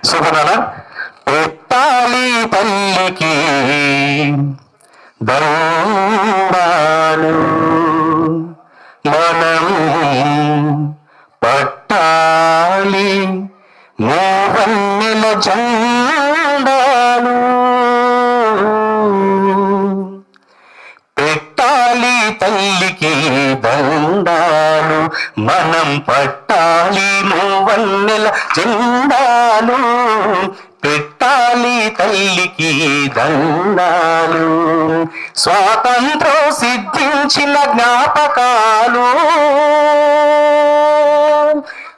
సుఖనా పెట్టాలి తల్లికి దండాలు మనం పట్టాలి మూవన్నెల జెండాలు పెట్టాలి తల్లికి దండాలు మనం పట్టాలి మూవన్నెల జెండాలు పెట్టాలి తల్లికి దండాలు స్వాతంత్రం సిద్ధించిన జ్ఞాపకాలు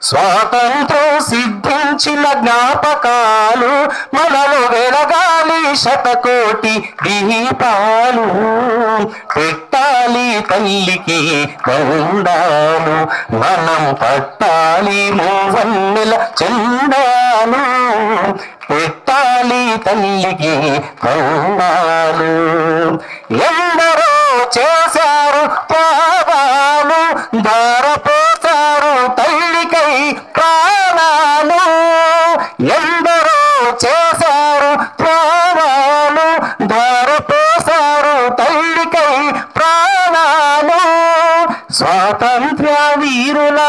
స్వాతంత్రం సిద్ధించిన జ్ఞాపకాలు మనలో వెలగాలి శతకోటి దీపాలు పెట్టాలి తల్లికి దండాలు మనం పట్టాలి మూవన్నెల జెండాలు పెట్టాలి తల్లికి దండాలు ఎందరో చేశారు త్యాగాలు ధారపోసారు తల్లికై ప్రాణాలు ఎందరో చేశారు త్యాగాలు ధారపోసారు తల్లికై ప్రాణాలు స్వాతంత్ర్య వీరుల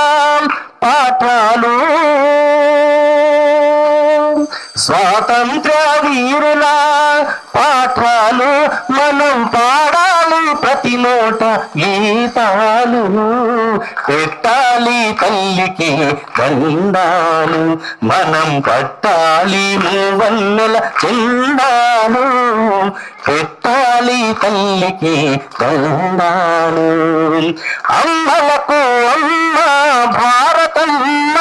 పాఠాలు స్వాతంత్ర్య వీరుల పాఠాలు మనం పాడాలి ప్రతి నోట గీతాలు పెట్టాలి తల్లికి దండాలు మనం పట్టాలి మూవన్నెల జెండాలు పెట్టాలి తల్లికి దండాలు అమ్మలకు అమ్మ భారతమ్మ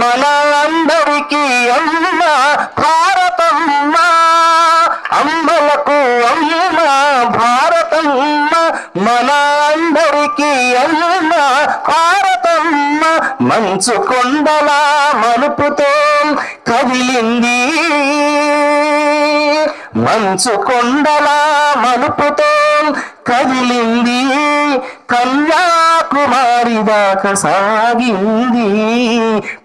మన అందరికీ అమ్మ భారతమ్మ అమ్మలకు అమ్మ భారతమ్మ మన అందరికీ అమ్మ భారతమ్మ మంచు కొండల మలుపుతో కదిలింది మంచు కొండల మలుపుతో కదిలింది కన్యాకుమారి దాకా సాగింది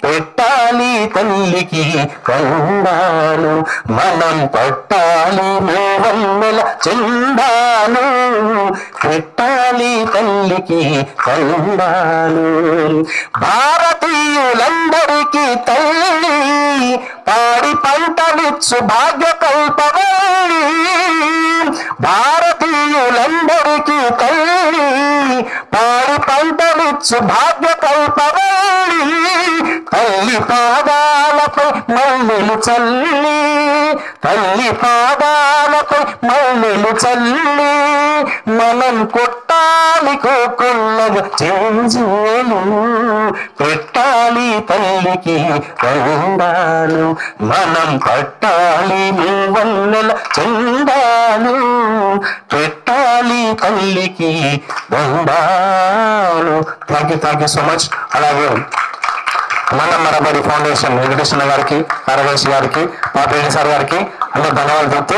పెట్టాలి తల్లికి దండాలు మనం పట్టాలి మూవన్నెల జెండాలు పెట్టాలి తల్లికి దండాలు భారతీయులందరికీ తల్లి పాడి పంటలిచ్చు భాగ్య కల్పవల్లి భారతీయులందరికీ తల్లి పాడి పంటలిచ్చు భాగ్య కల్పవల్లి తల్లి పాదాలపై మల్లెలు చల్లి తల్లి పాదాలపై మల్లెలు చల్లి మనం కొట్టాలి కోకొల్లగా చెంజేలు పెట్టాలి తల్లికి దండాలు మనం పట్టాలి మూవన్నెల జెండాలు పెట్టాలి తల్లికి దండాలు. Thank you so much. అలాగే మన మరబడి ఫౌండేషన్ వెంకటేశ్వర గారికి, నరవేష్ గారికి, మా ప్రేణి సార్ గారికి అందరూ ధన్యవాదాలు చెప్తూ